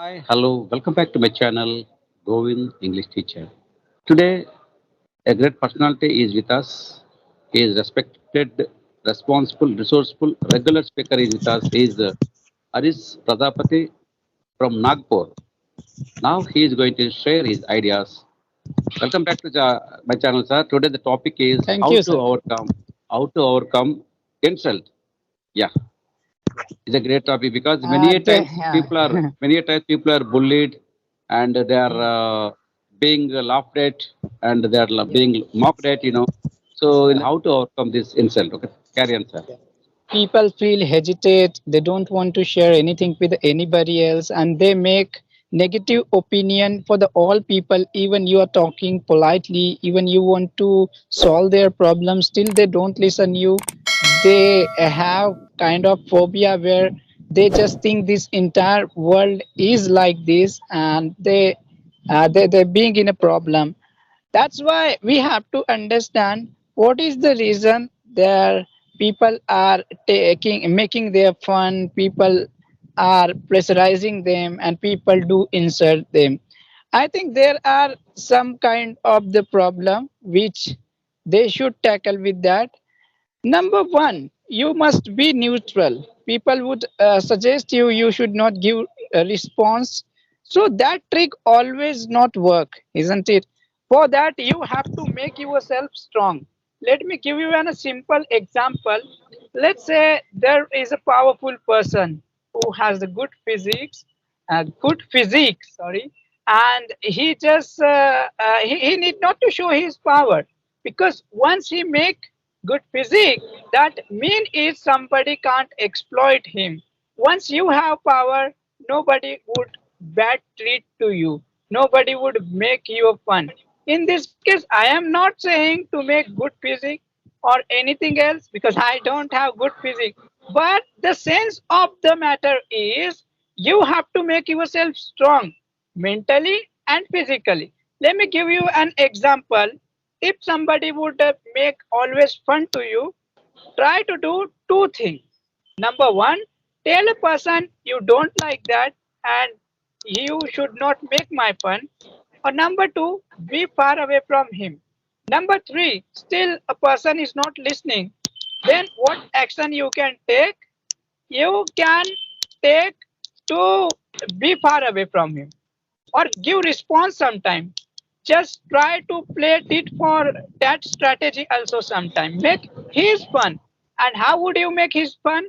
Hi, hello, welcome back to my channel, Govind English Teacher. Today, a great personality is with us. He is respected, responsible, resourceful, regular speaker is with us. He is Aris Pradapati from Nagpur. Now he is going to share his ideas. Welcome back to my channel, sir. Today the topic is Thank you, sir. how to overcome insult. Yeah, it's a great topic because Yeah. many a times people are bullied and they are being laughed at and they are Yeah. being mocked at. So in Yeah. how to overcome this insult? Okay, carry on, sir. Yeah. People feel hesitate. They don't want to share anything with anybody else, and they make negative opinion for the all people. Even you are talking politely, even you want to solve their problems, still they don't listen you. They have kind of phobia where they just think this entire world is like this, and they're being in a problem. That's why we have to understand what is the reason there people are making their fun, people are pressurizing them, and people do insult them. I think there are some kind of the problem which they should tackle with that. Number one, you must be neutral. People would suggest you should not give a response. So that trick always not work, isn't it? For that, you have to make yourself strong. Let me give you a simple example. Let's say there is a powerful person who has a good physique, sorry, and he need not to show his power, because once he make good physique, that mean is somebody can't exploit him. Once you have power, nobody would bad treat to you, nobody would make you fun. In this case, I am not saying to make good physique or anything else, because I don't have good physique, but the sense of the matter is you have to make yourself strong mentally and physically. Let me give you an example. If somebody would make always fun to you, try to do two things. Number one, tell a person you don't like that and you should not make my fun. Or number two, be far away from him. Number three, still a person is not listening. Then what action you can take? You can take to be far away from him or give response sometime. Just try to play it for that strategy also sometime. Make his fun. And how would you make his fun?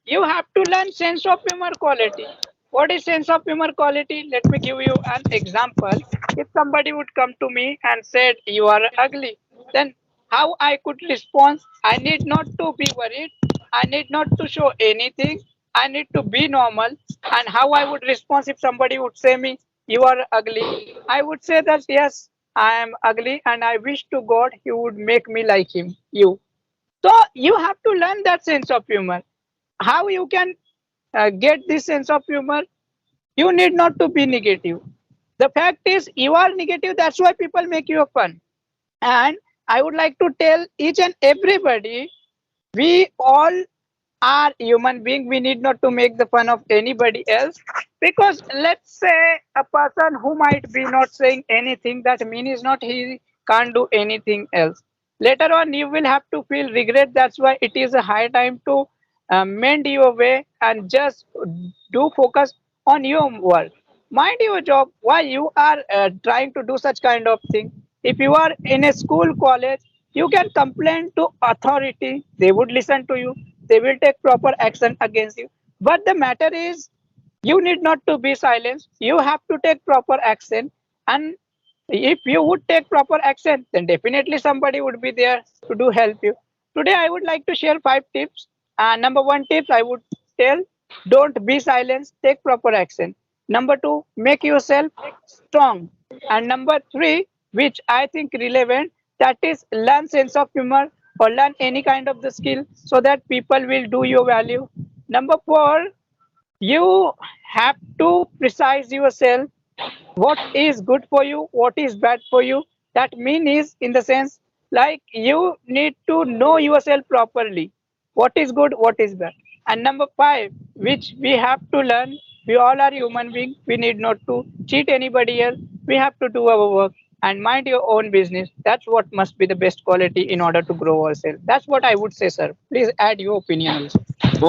You have to learn sense of humor quality. What is sense of humor quality? Let me give you an example. If somebody would come to me and said you are ugly, then how I could respond? I need not to be worried. I need not to show anything. I need to be normal. And how I would respond if somebody would say me, you are ugly? I would say that yes, I am ugly and I wish to God he would make me like him, you. So you have to learn that sense of humor. How you can get this sense of humor? You need not to be negative. The fact is you are negative, that's why people make you fun. And I would like to tell each and everybody, we all are human being, we need not to make the fun of anybody else. Because let's say a person who might be not saying anything, that means not he can't do anything else. Later on you will have to feel regret. That's why it is a high time to mend your way and just do focus on your work, mind your job. Why you are trying to do such kind of thing? If you are in a school, college, you can complain to authority, they would listen to you, they will take proper action against you. But the matter is, you need not to be silenced, you have to take proper action. And if you would take proper action, then definitely somebody would be there to do help you. Today I would like to share 5 tips. Number one tips I would tell: don't be silent, take proper action. Number two, make yourself strong. And number three, which I think relevant, that is learn sense of humor or learn any kind of the skill so that people will do your value. Number four, you have to precise yourself what is good for you, what is bad for you. That mean is in the sense, like you need to know yourself properly, what is good, what is bad. And number five, which we have to learn, We all are human beings. We need not to cheat anybody else. We have to do our work and mind your own business. That's what must be the best quality in order to grow ourselves. That's what I would say, sir. Please add your opinion also.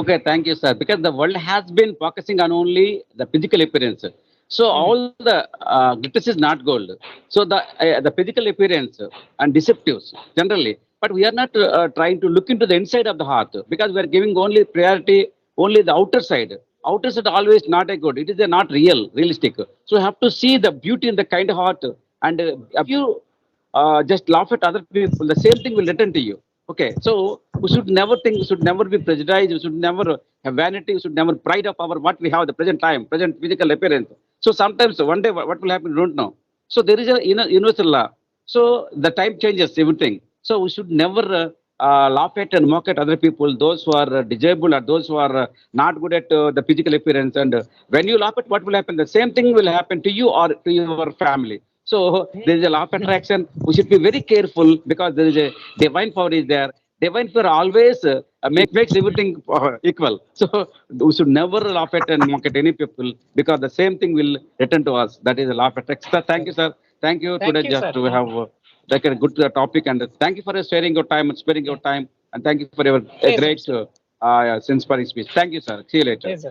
Okay, thank you, sir. Because the world has been focusing on only the physical appearance. So Mhm. all the glitters is not gold. So the physical appearance and deceptives generally, but we are not trying to look into the inside of the heart because we are giving only priority only the outer side. Outer side always not a good. It is a not real, realistic. So you have to see the beauty in the kind heart, and if you just laugh at other people, the same thing will return to you. Okay, so we should never think, we should never be prejudiced, we should never have vanity, we should never pride of our what we have the present time, present physical appearance. So sometimes one day what will happen, we don't know. So there is a universal law. So the time changes everything. So we should never laugh at and mock at other people, those who are disabled or those who are not good at the physical appearance. And when you laugh at what will happen, the same thing will happen to you or to your family. So there is a law of attraction. We should be very careful because there is a divine power is there. Divine power always makes everything equal. So we should never laugh at and mock at any people because the same thing will return to us. That is a law of attraction. Sir, thank you, sir. Thank you Thank today you, just sir. to have like a good topic, and thank you for sharing your time and sparing your time, and thank you for your Pleasure, great sir. inspiring speech. Thank you, sir. See you later. Pleasure. Bye.